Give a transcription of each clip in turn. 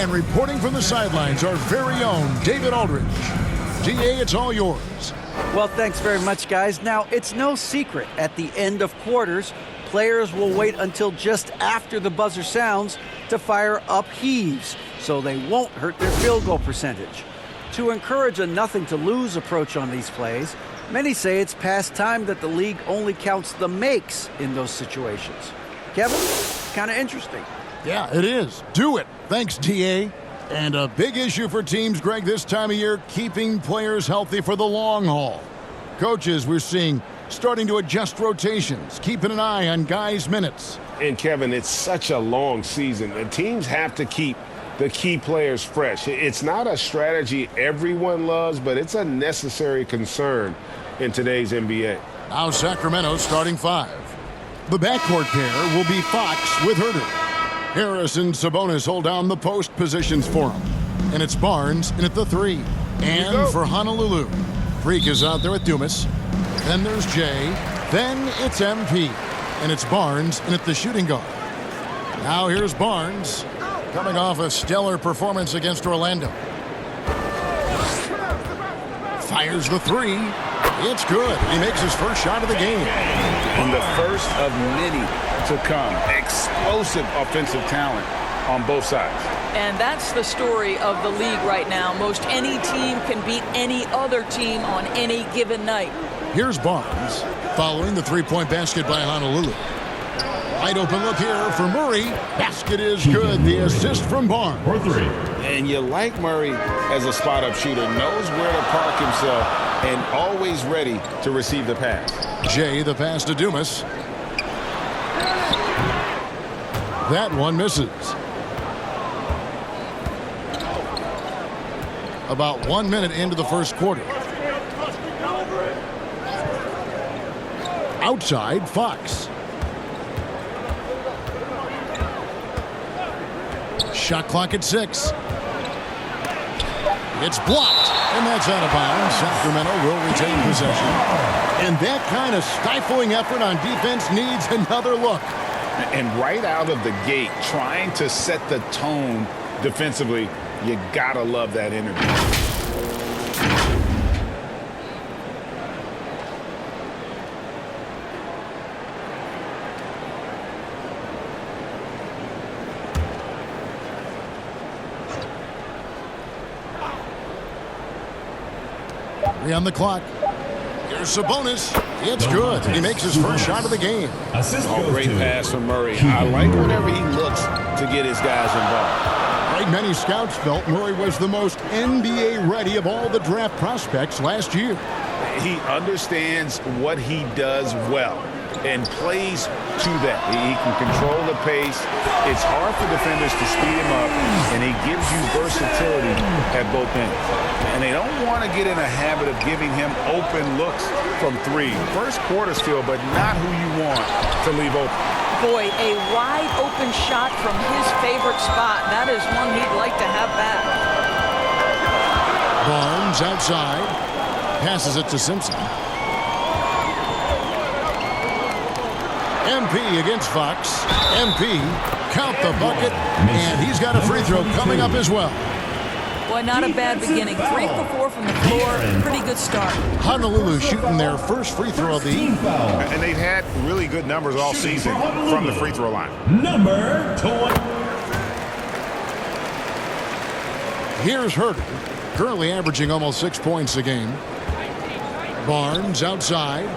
And reporting from the sidelines, our very own David Aldridge. DA, it's all yours. Well, thanks very much, guys. Now, it's no secret at the end of quarters, players will wait until just after the buzzer sounds to fire up heaves, so they won't hurt their field goal percentage. To encourage a nothing-to-lose approach on these plays, many say it's past time that the league only counts the makes in those situations. Kevin, kind of interesting. Yeah, it is. Do it. Thanks, TA. And a big issue for teams, Greg, this time of year, keeping players healthy for the long haul. Coaches, we're seeing, starting to adjust rotations, keeping an eye on guys' minutes. And, Kevin, it's such a long season. The teams have to keep the key players fresh. It's not a strategy everyone loves, but it's a necessary concern in today's NBA. Now Sacramento starting 5. The backcourt pair will be Fox with Herter. Harris and Sabonis hold down the post positions for him. And it's Barnes in at the 3. And for Honolulu, Freak is out there with Dumas. Then there's Jay. Then it's MP. And it's Barnes in at the shooting guard. Now here's Barnes, coming off a stellar performance against Orlando. Fires the 3. It's good. He makes his first shot of the game. And the first of many to come. Explosive offensive talent on both sides. And that's the story of the league right now. Most any team can beat any other team on any given night. Here's Barnes, following the three-point basket by Honolulu. Wide open look here for Murray. Basket is good. The assist from Barnes. For 3. And you like Murray as a spot-up shooter. Knows where to park himself and always ready to receive the pass. Jay, the pass to Dumas. That one misses. About 1 minute into the first quarter. Outside, Fox. Shot clock at 6. It's blocked, and that's out of bounds. Sacramento will retain possession. And that kind of stifling effort on defense needs another look. And right out of the gate, trying to set the tone defensively, you gotta love that energy. Three on the clock. Here's Sabonis. It's good. He makes his first shot of the game. Great pass from Murray. I like whenever he looks to get his guys involved. Like many scouts felt, Murray was the most NBA ready of all the draft prospects last year. He understands what he does well and plays to that. He can control the pace. It's hard for defenders to speed him up, and he gives you versatility at both ends. And they don't want to get in a habit of giving him open looks from 3. First quarter still, but not who you want to leave open. Boy, a wide open shot from his favorite spot. That is one he'd like to have back. Barnes outside. Passes it to Simpson. MP against Fox. MP, count the bucket, and he's got a free throw coming up as well. Boy, not a bad beginning. 3 for 4 from the floor. Pretty good start. Honolulu shooting their first free throw of the evening. And they've had really good numbers all season from the free throw line. Number 20. Here's Herter, currently averaging almost 6 points a game. Barnes outside.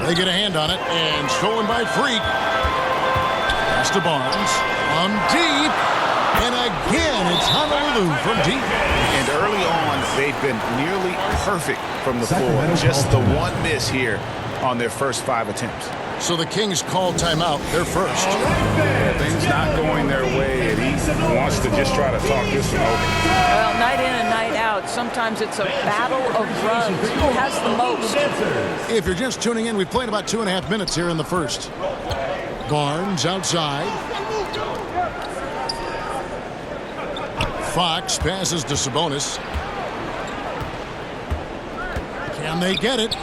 They get a hand on it, and stolen by Freak. Pass to Barnes. On deep. And again, it's Honolulu from deep. And early on, they've been nearly perfect from the floor. Just the one miss here on their first 5 attempts. So the Kings call timeout, their first. Yeah, things not going their way, and he wants to just try to talk this one over. Well, night in and night out, sometimes it's a battle of runs. Who has the most? If you're just tuning in, we've played about 2.5 minutes here in the first. Barnes outside. Fox passes to Sabonis. And they get it.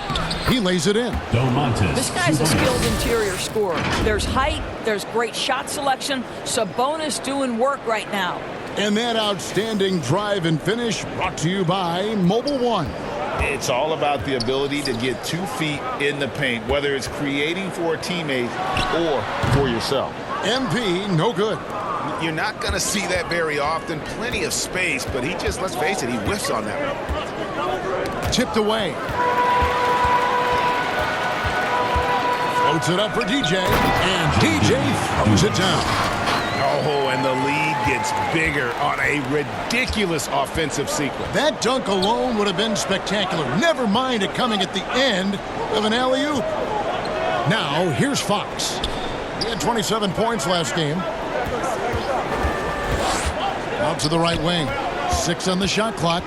He lays it in. This guy's a skilled interior scorer. There's height. There's great shot selection. Sabonis doing work right now. And that outstanding drive and finish brought to you by Mobile One. It's all about the ability to get 2 feet in the paint, whether it's creating for a teammate or for yourself. MP, no good. You're not going to see that very often. Plenty of space, but he just, let's face it, he whiffs on that one. Tipped away. Floats it up for DJ, and DJ throws it down. Oh, and the lead gets bigger on a ridiculous offensive sequence. That dunk alone would have been spectacular. Never mind it coming at the end of an alley-oop. Now, here's Fox. He had 27 points last game. Out to the right wing. 6 on the shot clock.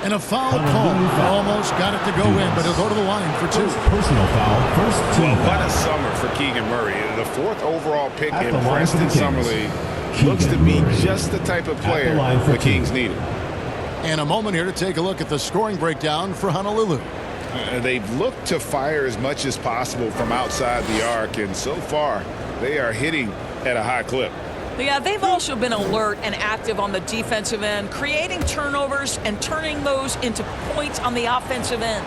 And a foul call. Almost got it to go in, but he'll go to the line for 2. Personal foul, first team. Well, what a summer for Keegan Murray. The 4th overall pick in Preston Summer League. Looks to be just the type of player the Kings needed. And a moment here to take a look at the scoring breakdown for Honolulu. They've looked to fire as much as possible from outside the arc, and so far they are hitting at a high clip. Yeah, they've also been alert and active on the defensive end, creating turnovers and turning those into points on the offensive end.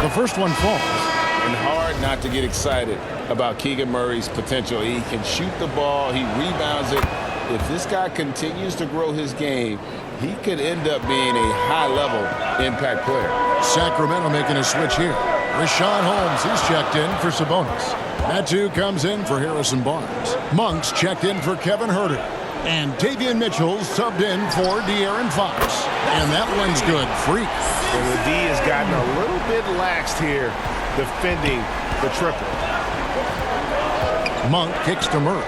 The first one falls. And hard not to get excited about Keegan Murray's potential. He can shoot the ball. He rebounds it. If this guy continues to grow his game, he could end up being a high-level impact player. Sacramento making a switch here. Rashawn Holmes, he's checked in for Sabonis. Natu comes in for Harrison Barnes. Monk's checked in for Kevin Huerter. And Davian Mitchell subbed in for De'Aaron Fox. And that one's good. Freak. Well, the D has gotten a little bit laxed here defending the triple. Monk kicks to Murray.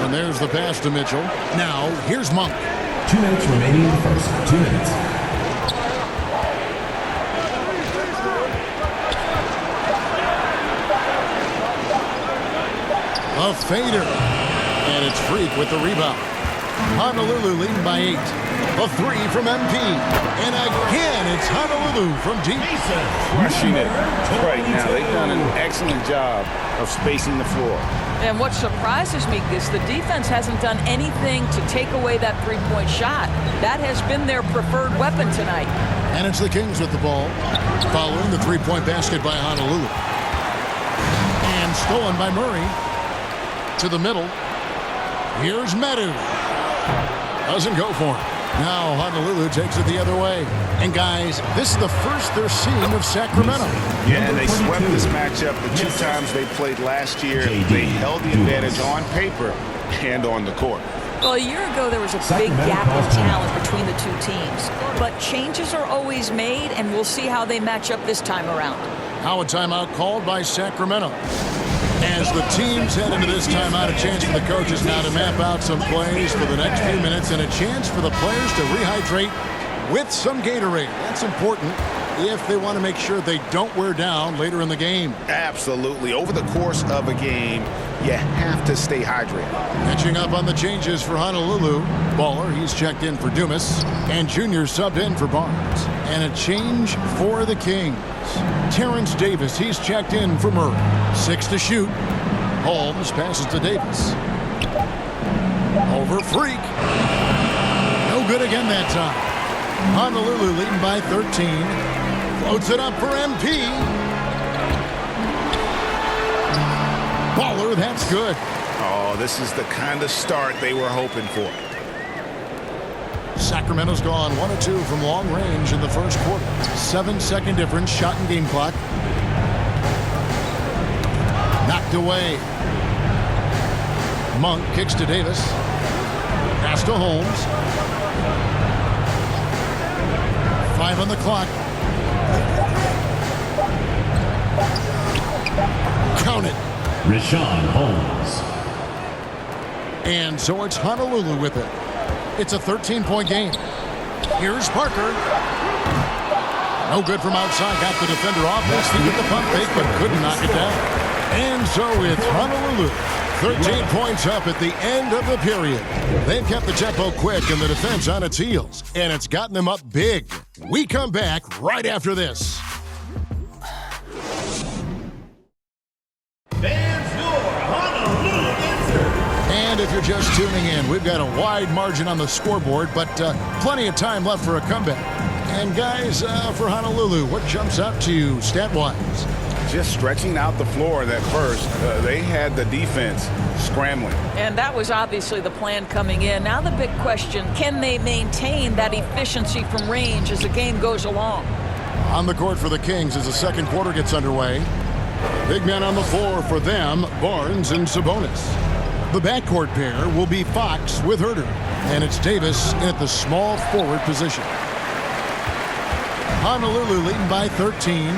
And there's the pass to Mitchell. Now, here's Monk. 2 minutes remaining in the first. 2 minutes. A fader. And it's Freak with the rebound. Honolulu leading by 8. A 3 from MP. And again, it's Honolulu from deep. Crushing it right now. They've done an excellent job of spacing the floor. And what surprises me is the defense hasn't done anything to take away that three-point shot. That has been their preferred weapon tonight. And it's the Kings with the ball. Following the three-point basket by Honolulu. And stolen by Murray. To the middle. Here's Medu. Doesn't go for him. Now Honolulu takes it the other way. And guys, this is the first they're seeing of Sacramento. Yeah, and they swept this matchup the 2 times they played last year. They held the advantage on paper and on the court. Well, a year ago, there was a big gap of talent between the 2 teams. But changes are always made, and we'll see how they match up this time around. Now a timeout called by Sacramento. As the teams head into this timeout, a chance for the coaches now to map out some plays for the next few minutes and a chance for the players to rehydrate with some Gatorade. That's important if they want to make sure they don't wear down later in the game. Absolutely. Over the course of a game, you have to stay hydrated. Catching up on the changes for Honolulu. Baller, he's checked in for Dumas. And Junior subbed in for Barnes. And a change for the Kings. Terrence Davis, he's checked in for Murray. 6 to shoot. Holmes passes to Davis. Over Freak. No good again that time. Honolulu leading by 13. Floats it up for MP. Baller, that's good. Oh, this is the kind of start they were hoping for. Sacramento's gone 1 of 2 from long range in the first quarter. 7-second difference, shot and game clock. Knocked away. Monk kicks to Davis. Pass to Holmes. 5 on the clock. Count it. Rashawn Holmes. And so it's Honolulu with it. It's a 13-point game. Here's Parker. No good from outside. Got the defender off his feet with the pump fake, but couldn't knock it down. And so it's Honolulu. 13 points up at the end of the period. They've kept the tempo quick and the defense on its heels, and it's gotten them up big. We come back right after this. And if you're just tuning in, we've got a wide margin on the scoreboard, but plenty of time left for a comeback. And guys, for Honolulu, what jumps out to you stat-wise? Just stretching out the floor that first. They had the defense scrambling. And that was obviously the plan coming in. Now the big question, can they maintain that efficiency from range as the game goes along? On the court for the Kings as the second quarter gets underway. Big men on the floor for them, Barnes and Sabonis. The backcourt pair will be Fox with Herter, and it's Davis at the small forward position. Honolulu leading by 13.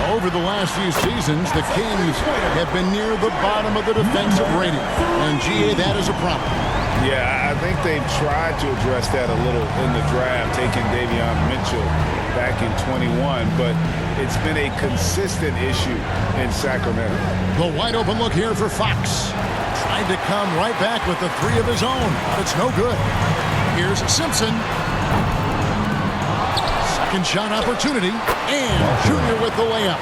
Over the last few seasons, the Kings have been near the bottom of the defensive rating, and GA, that is a problem. Yeah, I think they've tried to address that a little in the draft, taking Davion Mitchell back in 21, but it's been a consistent issue in Sacramento. The wide open look here for Fox. Trying to come right back with the three of his own, but it's no good. Here's Simpson. Second shot opportunity, and Junior with the layup.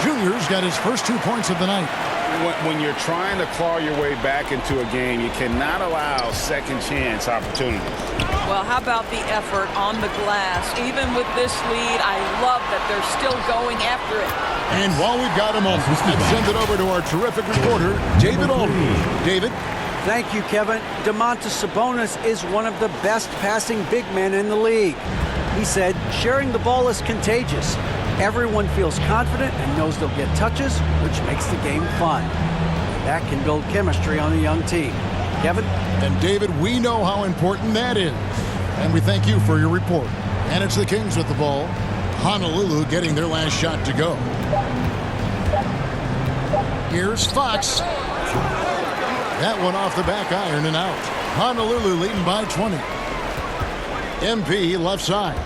Junior's got his first 2 points of the night. When you're trying to claw your way back into a game, you cannot allow second chance opportunities. Well, how about the effort on the glass? Even with this lead, I love that they're still going after it. And while we've got a moment, let's send it over to our terrific reporter, David Aldridge. David? Thank you, Kevin. Domantas Sabonis is one of the best passing big men in the league. He said, sharing the ball is contagious. Everyone feels confident and knows they'll get touches, which makes the game fun. That can build chemistry on a young team. Kevin? And David, we know how important that is. And we thank you for your report. And it's the Kings with the ball. Honolulu getting their last shot to go. Here's Fox. That one off the back iron and out. Honolulu leading by 20. MP left side.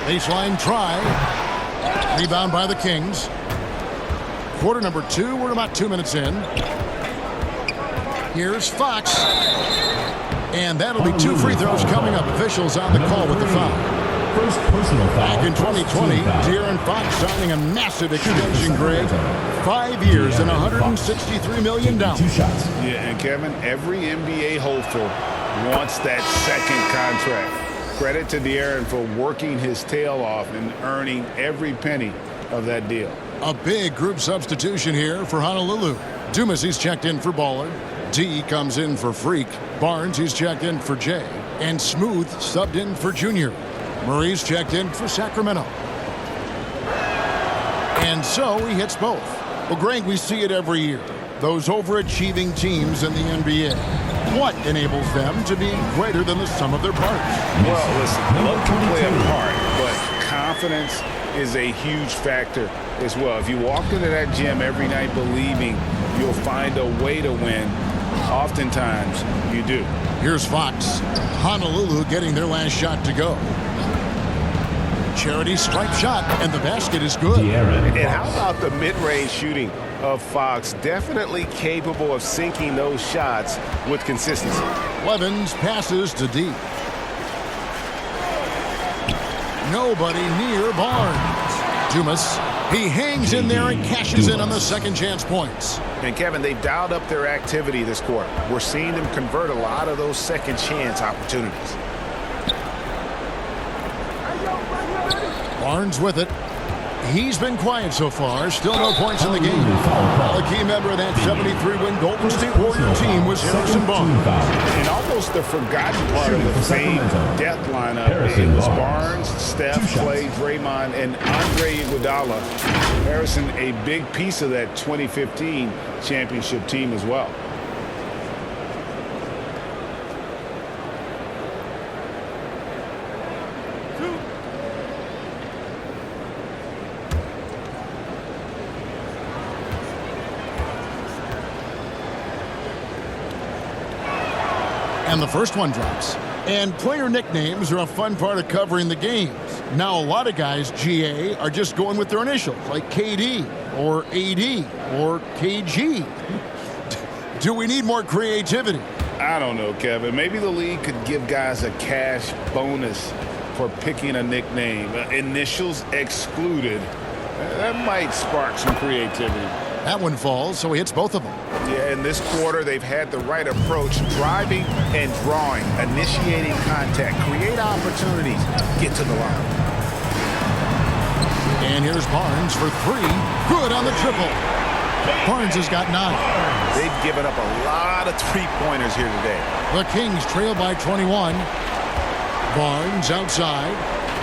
Baseline try. Rebound by the Kings. Quarter number 2. We're about 2 minutes in. Here's Fox. And that'll be 2 free throws coming up. Officials on the call with the foul. First personal foul. Back in 2020, De'Aaron Fox signing a massive extension, Greg. 5 years and $163 million. 2 shots. Yeah, and Kevin, every NBA hopeful wants that second contract. Credit to De'Aaron for working his tail off and earning every penny of that deal. A big group substitution here for Honolulu. Dumas, he's checked in for Baller. D comes in for Freak. Barnes, he's checked in for Jay. And Smooth subbed in for Junior. Murray's checked in for Sacramento. And so he hits both. Well, Greg, we see it every year. Those overachieving teams in the NBA. What enables them to be greater than the sum of their parts? Well, listen, luck can play a part, but confidence is a huge factor as well. If you walk into that gym every night believing you'll find a way to win, oftentimes you do. Here's Fox. Honolulu getting their last shot to go. Charity stripe shot, and the basket is good. And how about the mid-range shooting of Fox? Definitely capable of sinking those shots with consistency. Levens passes to D. Nobody near Barnes. Dumas, he hangs in there and cashes in on the second chance points. And Kevin, they've dialed up their activity this quarter. We're seeing them convert a lot of those second chance opportunities. Barnes with it. He's been quiet so far. Still no points in the game. A key member of that 73-win Golden State Warrior team was Harrison Barnes. And almost the forgotten part of the same death lineup is Barnes, Steph, Clay, Draymond, and Andre Iguodala. Harrison, a big piece of that 2015 championship team as well. And the first one drops. And player nicknames are a fun part of covering the games. Now, a lot of guys, GA, are just going with their initials, like KD or AD or KG. Do we need more creativity? I don't know, Kevin. Maybe the league could give guys a cash bonus for picking a nickname. Initials excluded. That might spark some creativity. That one falls, so he hits both of them. Yeah, in this quarter, they've had the right approach, driving and drawing, initiating contact, create opportunities, get to the line. And here's Barnes for three. Good on the triple. Barnes has got 9. They've given up a lot of three-pointers here today. The Kings trail by 21. Barnes outside.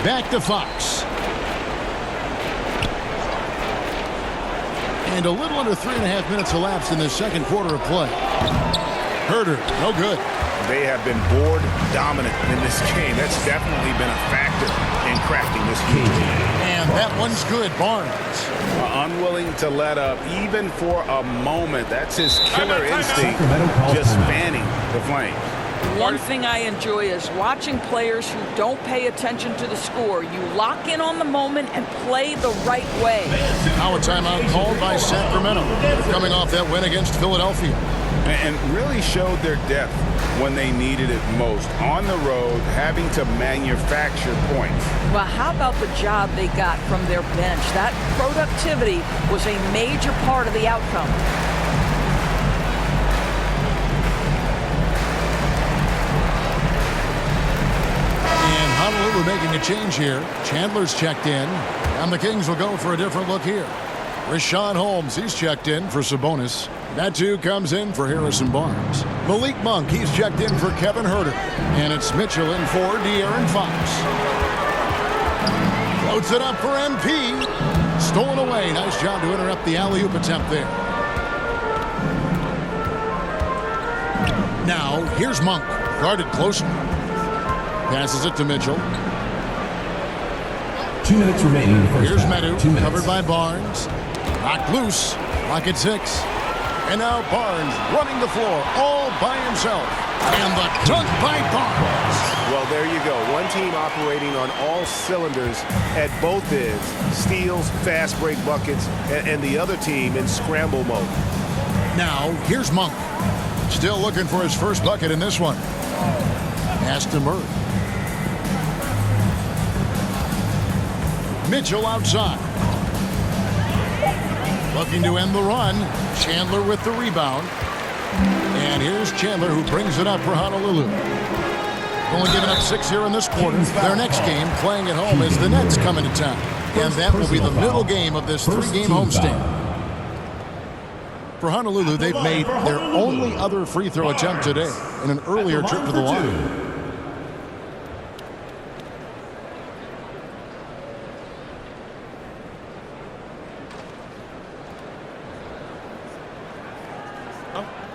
Back to Fox. And a little under 3.5 minutes elapsed in the second quarter of play. Herder, no good. They have been board dominant in this game. That's definitely been a factor in crafting this game. And that one's good, Barnes. Unwilling to let up even for a moment. That's his killer instinct, just fanning the flames. One thing I enjoy is watching players who don't pay attention to the score. You lock in on the moment and play the right way. Now a timeout called by Sacramento. They're coming off that win against Philadelphia. And really showed their depth when they needed it most. On the road, having to manufacture points. Well, how about the job they got from their bench? That productivity was a major part of the outcome. And Honolulu making a change here. Chandler's checked in, and the Kings will go for a different look here. Rashawn Holmes, he's checked in for Sabonis. Natu comes in for Harrison Barnes. Malik Monk, he's checked in for Kevin Herter. And it's Mitchell in for De'Aaron Fox. Floats it up for MP. Stolen away. Nice job to interrupt the alley-oop attempt there. Now, here's Monk. Guarded closely. Passes it to Mitchell. 2 minutes remaining in the first Here's half. Medu, 2 minutes. covered by Barnes. Knocked loose. Clock at 6. And now Barnes running the floor all by himself. And the dunk by Barnes. Well, there you go. One team operating on all cylinders at both ends. Steals, fast break buckets, and the other team in scramble mode. Now, here's Monk. Still looking for his first bucket in this one. Pass to Murray. Mitchell outside. Looking to end the run. Chandler with the rebound. And here's Chandler who brings it up for Honolulu. Only giving up 6 here in this quarter. Their next game, playing at home, is the Nets coming to town. And that will be the middle game of this 3-game homestand. For Honolulu, they've made their only other free throw attempt today in an earlier trip to the line.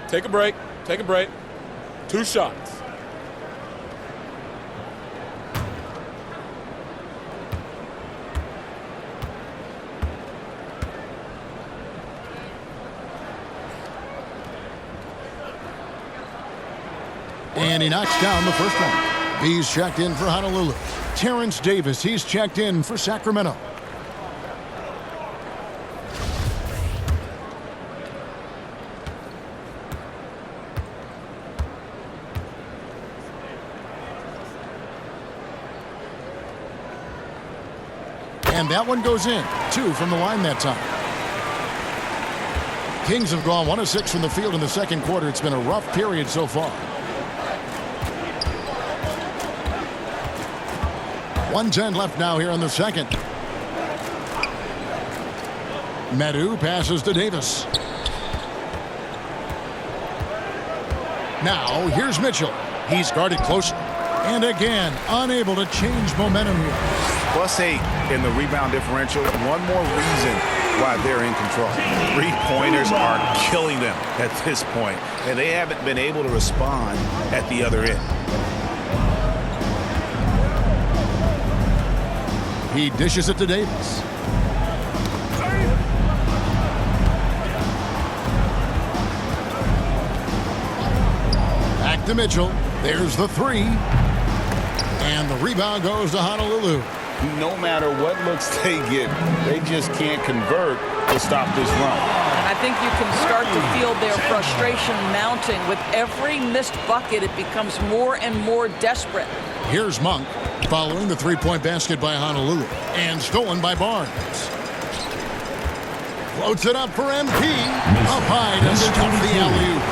Take a break. Take a break. 2 shots. And he knocks down the first one. He's checked in for Honolulu. Terrence Davis, he's checked in for Sacramento. And that one goes in. 2 from the line that time. Kings have gone 1 of 6 from the field in the second quarter. It's been a rough period so far. 1:10 left now here in the second. Medu passes to Davis. Now here's Mitchell. He's guarded closely. And again, unable to change momentum here. +8 in the rebound differential. One more reason why they're in control. 3-pointers are killing them at this point, and they haven't been able to respond at the other end. He dishes it to Davis. Back to Mitchell. There's the 3. And the rebound goes to Honolulu. No matter what looks they get, they just can't convert to stop this run. And I think you can start to feel their frustration mounting. With every missed bucket, it becomes more and more desperate. Here's Monk following the three-point basket by Honolulu and stolen by Barnes. Floats it up for MP. Up high to stop the alley-oop.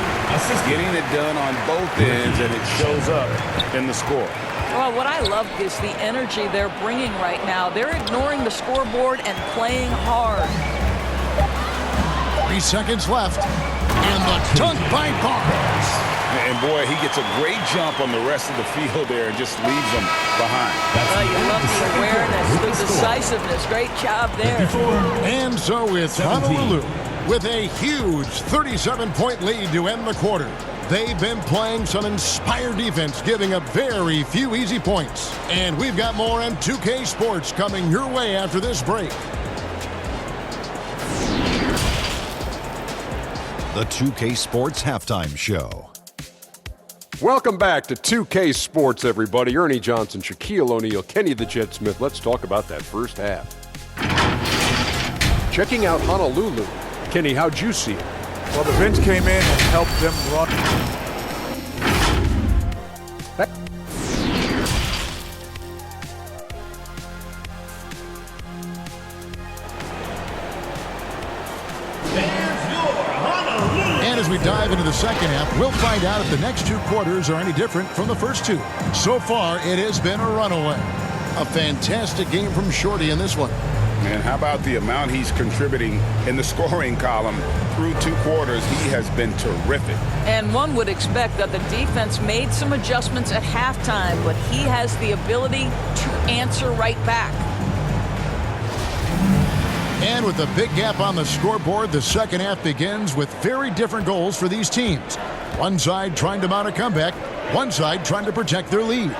Getting it done on both ends, and it shows up in the score. Well, what I love is the energy they're bringing right now. They're ignoring the scoreboard and playing hard. 3 seconds left. And the dunk by Barnes. And boy, he gets a great jump on the rest of the field there and just leaves them behind. You love the awareness, the decisiveness. Great job there. And so it's Honolulu with a huge 37-point lead to end the quarter. They've been playing some inspired defense, giving up very few easy points. And we've got more on 2K Sports coming your way after this break. The 2K Sports Halftime Show. Welcome back to 2K Sports, everybody. Ernie Johnson, Shaquille O'Neal, Kenny the Jet Smith. Let's talk about that first half. Checking out Honolulu. Kenny, how'd you see it? Well, the bench came in and helped them run. And as we dive into the second half, we'll find out if the next two quarters are any different from the first two. So far, it has been a runaway. A fantastic game from Shorty in this one. And how about the amount he's contributing in the scoring column through 2 quarters? He has been terrific. And one would expect that the defense made some adjustments at halftime, but he has the ability to answer right back. And with a big gap on the scoreboard, the second half begins with very different goals for these teams. One side trying to mount a comeback, one side trying to protect their lead.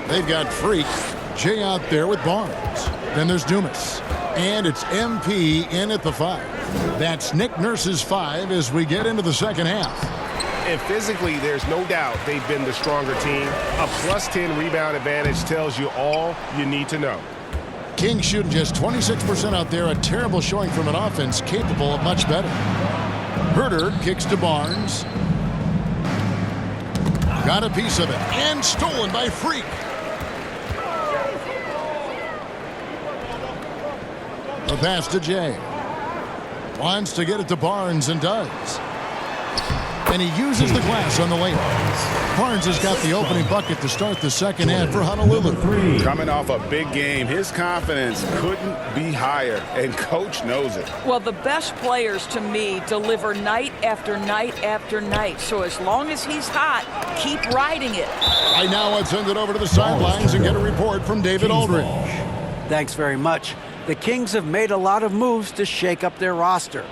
They've got Freak, Jay out there with Barnes. Then there's Dumas. And it's MP in at the 5. That's Nick Nurse's 5 as we get into the second half. And physically, there's no doubt they've been the stronger team. A +10 rebound advantage tells you all you need to know. Kings shooting just 26% out there, a terrible showing from an offense capable of much better. Herter kicks to Barnes. Got a piece of it, and stolen by Freak. The pass to Jay. Wants to get it to Barnes and does. And he uses the glass on the layup. Barnes has got the opening bucket to start the second half for Honolulu. Coming off a big game, his confidence couldn't be higher, and coach knows it. Well, the best players to me deliver night after night after night. So as long as he's hot, keep riding it. Right now, let's send it over to the sidelines and get a report from David Aldridge. Thanks very much. The Kings have made a lot of moves to shake up their roster.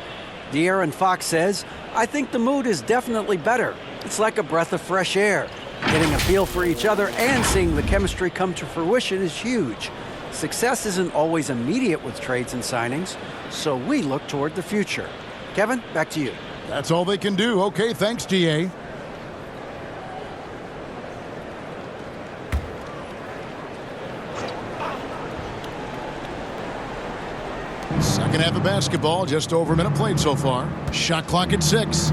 De'Aaron Fox says, I think the mood is definitely better. It's like a breath of fresh air. Getting a feel for each other and seeing the chemistry come to fruition is huge. Success isn't always immediate with trades and signings, so we look toward the future. Kevin, back to you. That's all they can do. Okay, thanks, DA. Second half of basketball, just over a minute played so far. Shot clock at 6.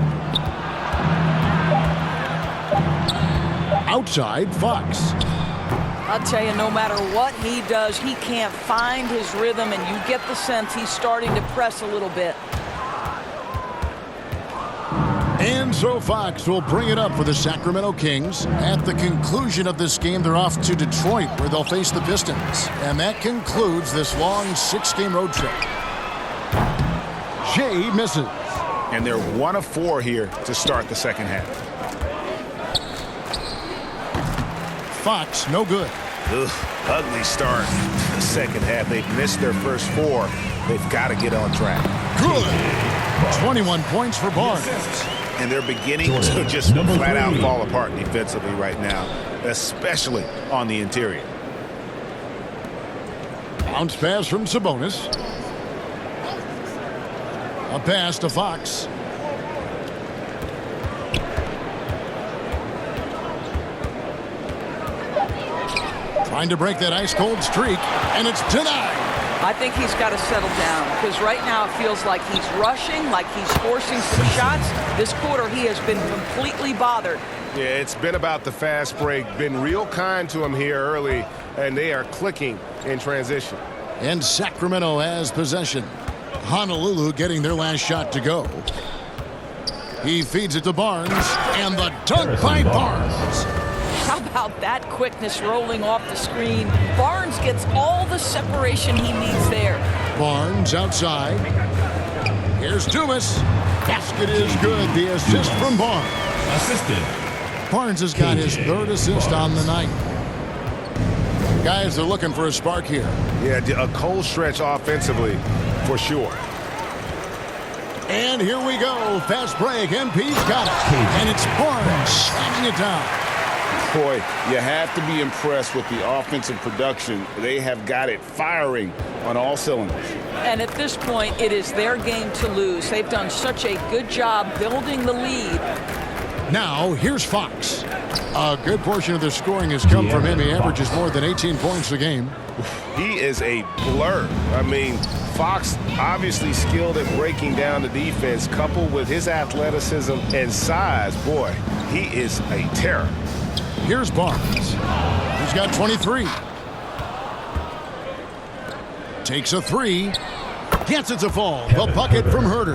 Outside, Fox. I'll tell you, no matter what he does, he can't find his rhythm, and you get the sense he's starting to press a little bit. And so Fox will bring it up for the Sacramento Kings. At the conclusion of this game, they're off to Detroit, where they'll face the Pistons. And that concludes this long 6-game road trip. Jay misses. And they're 1 of 4 here to start the second half. Fox, no good. Ugly start to the second half. They've missed their first 4. They've got to get on track. Good. 21 points for Barnes. And they're beginning to just flat out fall apart defensively right now, especially on the interior. Bounce pass from Sabonis. A pass to Fox. Trying to break that ice-cold streak, and it's denied. I think he's got to settle down because right now it feels like he's rushing, like he's forcing some shots. This quarter he has been completely bothered. Yeah, it's been about the fast break. Been real kind to him here early, and they are clicking in transition. And Sacramento has possession. Honolulu getting their last shot to go. He feeds it to Barnes, and the dunk by Barnes. How about that quickness rolling off the screen? Barnes gets all the separation he needs there. Barnes outside. Here's Dumas. Basket is good. The assist from Barnes. Assisted. Barnes has got his third assist on the night. Guys are looking for a spark here. Yeah, a cold stretch offensively for sure. And here we go. Fast break. MP's got it. And it's Barnes slamming it down. Boy, you have to be impressed with the offensive production. They have got it firing on all cylinders. And at this point, it is their game to lose. They've done such a good job building the lead. Now, here's Fox. A good portion of their scoring has come from him. He averages more than 18 points a game. He is a blur. I mean, Fox obviously skilled at breaking down the defense, coupled with his athleticism and size. Boy, he is a terror. Here's Barnes. He's got 23. Takes a three. Gets it to fall. The bucket from Herter.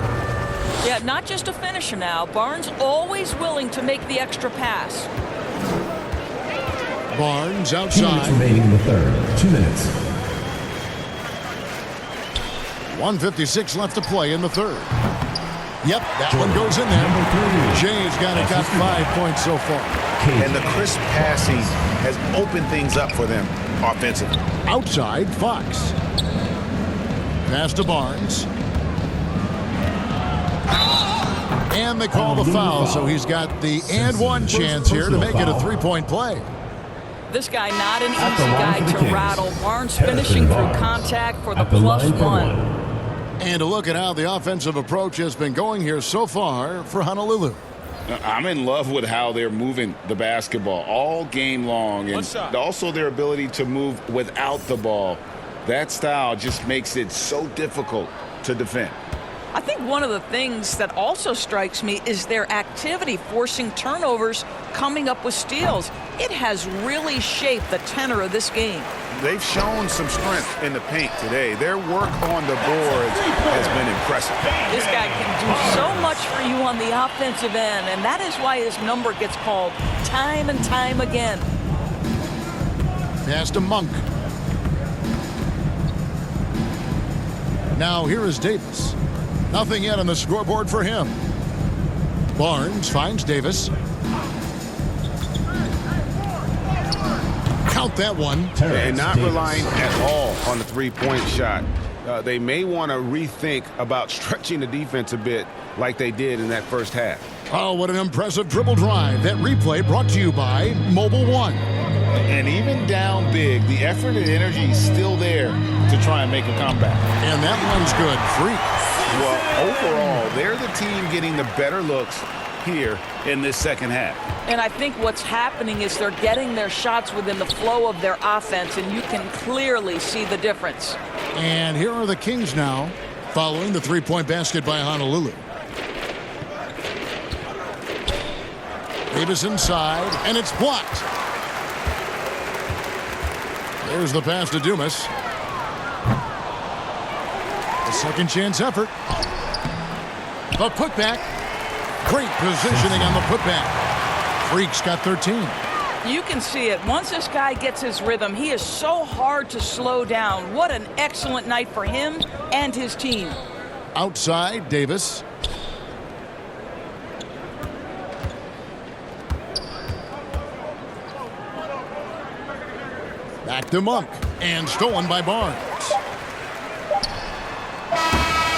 Yeah, not just a finisher now. Barnes always willing to make the extra pass. Barnes 2 minutes outside. remaining in the third. 2 minutes. 1:56 left to play in the third. Yep, that one goes in there. Jay's got 5 points so far. And the crisp passing has opened things up for them offensively. Outside, Fox. Pass to Barnes. And they call the foul, so he's got the and one chance here to make it a 3-point play. This guy not an easy guy to rattle. Barnes finishing through contact for the +1. And a look at how the offensive approach has been going here so far for Honolulu. I'm in love with how they're moving the basketball all game long, and also their ability to move without the ball. That style just makes it so difficult to defend. I think one of the things that also strikes me is their activity, forcing turnovers, coming up with steals. It has really shaped the tenor of this game. They've shown some strength in the paint today. Their work on the boards has been impressive. This guy can do so much for you on the offensive end, and that is why his number gets called time and time again. Pass to Monk. Now here is Davis. Nothing yet on the scoreboard for him. Barnes finds Davis. Count that one. And not relying at all on the three-point shot. They may want to rethink about stretching the defense a bit like they did in that first half. Oh, what an impressive dribble drive. That replay brought to you by Mobile One. And even down big, the effort and energy is still there to try and make a comeback. And that one's good. Freak. Well, overall, they're the team getting the better looks here in this second half. And I think what's happening is they're getting their shots within the flow of their offense, and you can clearly see the difference. And here are the Kings now, following the three-point basket by Honolulu. Davis inside, and it's blocked. There's the pass to Dumas. A second chance effort. The putback. Great positioning on the putback. Freak's got 13. You can see it. Once this guy gets his rhythm, he is so hard to slow down. What an excellent night for him and his team. Outside, Davis. Back to Monk. And stolen by Barnes.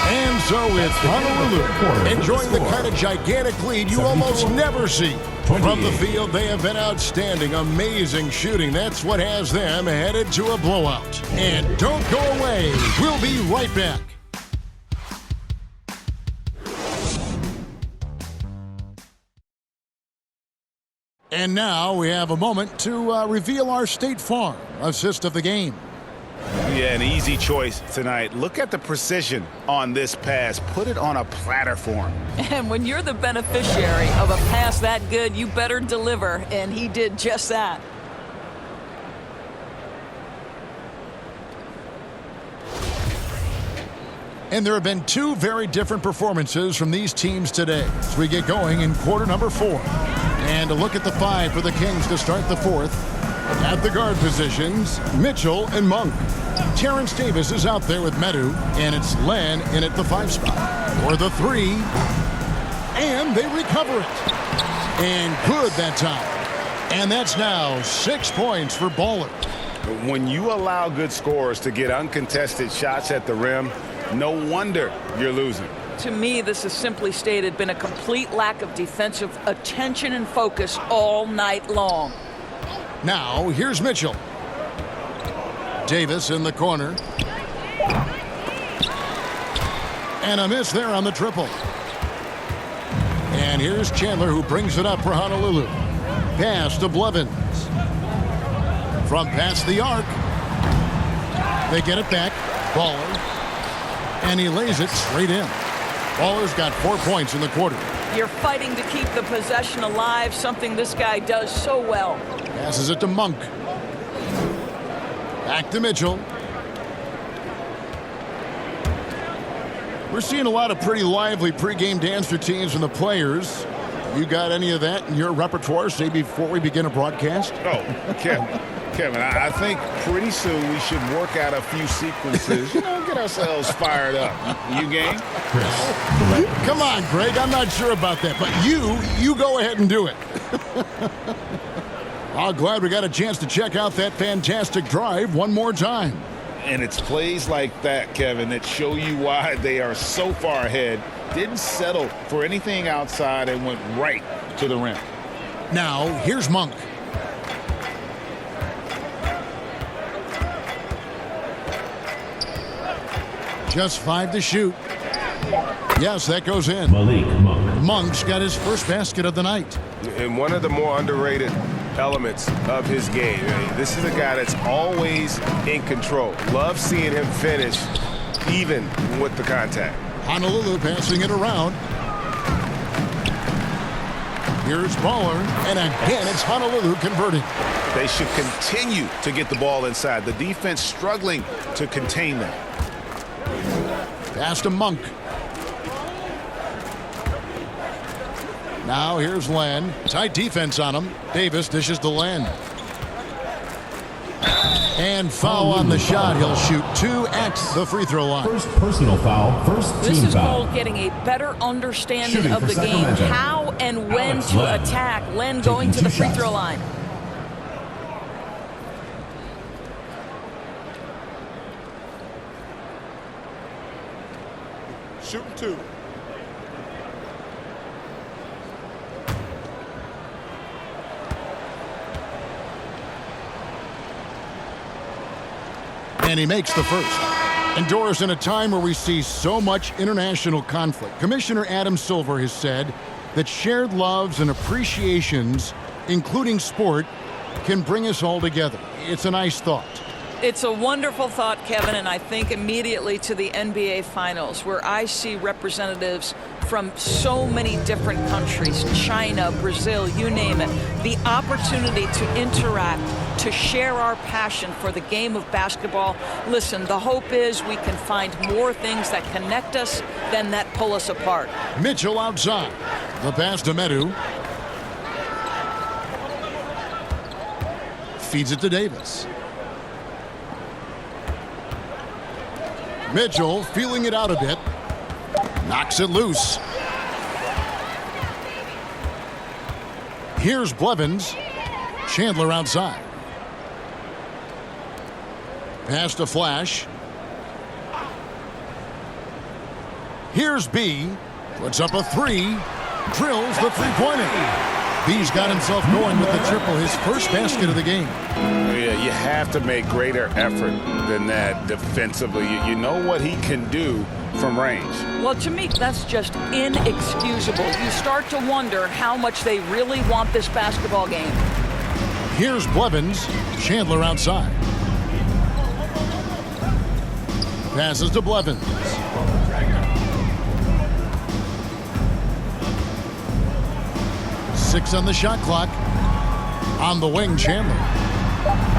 And so it's Honolulu enjoying the kind of gigantic lead you almost never see. From the field, they have been outstanding. Amazing shooting. That's what has them headed to a blowout. And don't go away. We'll be right back. And now we have a moment to reveal our State Farm assist of the game. Yeah, an easy choice tonight. Look at the precision on this pass. Put it on a platter for him. And when you're the beneficiary of a pass that good, you better deliver, and he did just that. And there have been two very different performances from these teams today as we get going in quarter number 4. And a look at the 5 for the Kings to start the 4th. At the guard positions, Mitchell and Monk. Terrence Davis is out there with Medu, and it's Len in at the 5 spot. For the 3, and they recover it. And good that time. And that's now 6 points for Baller. When you allow good scorers to get uncontested shots at the rim, no wonder you're losing. To me, this has simply stated been a complete lack of defensive attention and focus all night long. Now, here's Mitchell. Davis in the corner. And a miss there on the triple. And here's Chandler, who brings it up for Honolulu. Pass to Blevins. From past the arc. They get it back. Baller. And he lays it straight in. Baller's got 4 points in the quarter. You're fighting to keep the possession alive, something this guy does so well. Passes it to Monk. Back to Mitchell. We're seeing a lot of pretty lively pregame dance routines from the players. You got any of that in your repertoire, say, before we begin a broadcast? Oh, Kevin, I think pretty soon we should work out a few sequences, get ourselves fired up. You game? Come on, Greg, I'm not sure about that, but you go ahead and do it. I'm glad we got a chance to check out that fantastic drive one more time. And it's plays like that, Kevin, that show you why they are so far ahead. Didn't settle for anything outside and went right to the rim. Now, here's Monk. Just 5 to shoot. Yes, that goes in. Malik Monk. Monk's got his first basket of the night. And one of the more underrated elements of his game. This is a guy that's always in control. Love seeing him finish even with the contact. Honolulu passing it around. Here's Baller, and again it's Honolulu converting. They should continue to get the ball inside. The defense struggling to contain them. Pass to Monk. Now here's Len. Tight defense on him. Davis dishes to Len. And foul on the shot. He'll shoot 2 at the free throw line. First personal foul, first team foul. This is called getting a better understanding Shooting of for the game, Sacramento. how and when Alex to Len. attack. Len Taking going to 2 the free shots. throw line. Shooting 2. And he makes the first. And Doris, in a time where we see so much international conflict, Commissioner Adam Silver has said that shared loves and appreciations, including sport, can bring us all together. It's a nice thought. It's a wonderful thought, Kevin, and I think immediately to the NBA Finals, where I see representatives from so many different countries, China, Brazil, you name it, the opportunity to interact, to share our passion for the game of basketball. Listen, the hope is we can find more things that connect us than that pull us apart. Mitchell outside. The pass to Medu. Feeds it to Davis. Mitchell feeling it out a bit. Knocks it loose. Here's Blevins. Chandler outside. Pass to Flash. Here's B. Puts up a 3. Drills the three-pointer. B's got himself going with the triple, his first basket of the game. Yeah, You have to make greater effort than that defensively. You know what he can do from range. Well, to me, that's just inexcusable. You start to wonder how much they really want this basketball game. Here's Blevins. Chandler outside. Passes to Blevins. Six on the shot clock. On the wing, Chandler.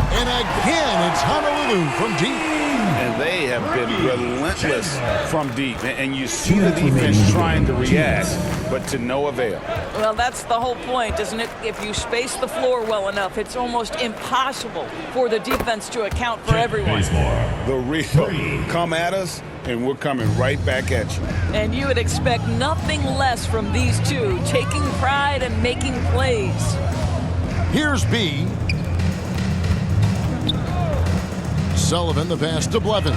And again, it's Honolulu from deep. And they have been relentless from deep. And you see the defense trying to react, but to no avail. Well, that's the whole point, isn't it? If you space the floor well enough, it's almost impossible for the defense to account for everyone. The real come at us, and we're coming right back at you. And you would expect nothing less from these two, taking pride and making plays. Here's B. Sullivan, the pass to Blevins.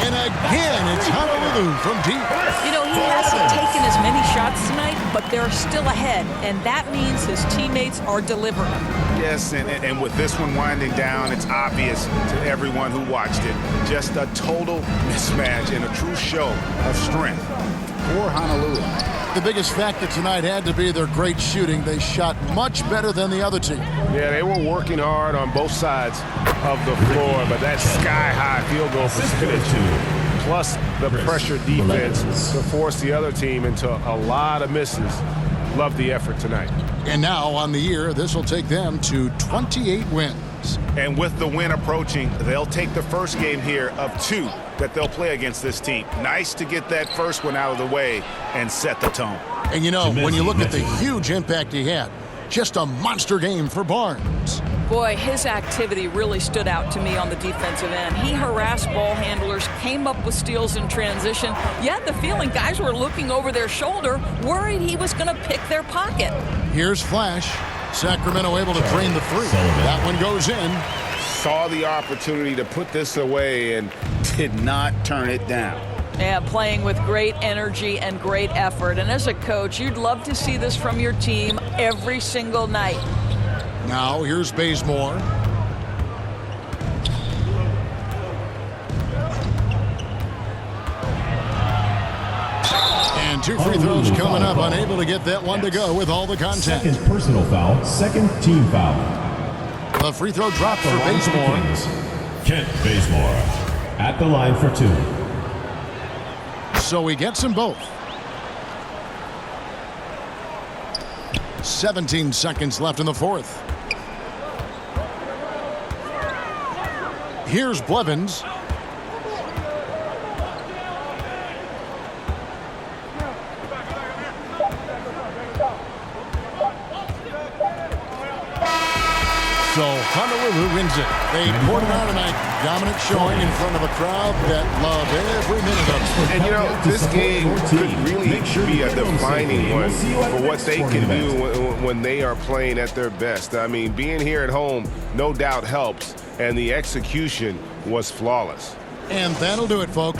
And again, it's Honolulu from deep. You know, he hasn't taken as many shots tonight, but they're still ahead, and that means his teammates are delivering. Yes, and with this one winding down, it's obvious to everyone who watched it. Just a total mismatch and a true show of strength for Honolulu. The biggest factor tonight had to be their great shooting. They shot much better than the other team. Yeah, they were working hard on both sides of the floor, but that sky-high field goal percentage, plus the pressure defense to force the other team into a lot of misses. Love the effort tonight. And now on the year, this will take them to 28 wins. And with the win approaching, they'll take the first game here of 2 that they'll play against this team. Nice to get that first one out of the way and set the tone. And you know, when you look at the huge impact he had, just a monster game for Barnes. Boy, his activity really stood out to me on the defensive end. He harassed ball handlers, came up with steals in transition. You had the feeling guys were looking over their shoulder, worried he was going to pick their pocket. Here's Flash. Sacramento able to drain the three. That one goes in. Saw the opportunity to put this away and did not turn it down. Yeah, playing with great energy and great effort. And as a coach, you'd love to see this from your team every single night. Now here's Bazemore. And 2 free throws coming up. Unable to get that one to go with all the contact. Second personal foul, second team foul. The free throw dropped for Bazemore. Kent Bazemore at the line for 2. So he gets them both. 17 seconds left in the fourth. Here's Blevins. So Honolulu wins it. They poured it out tonight. Dominant showing in front of a crowd that loved every minute of it. And you know, this game could really be a defining one for what they can do when they are playing at their best. I mean, being here at home no doubt helps, and the execution was flawless. And that'll do it, folks.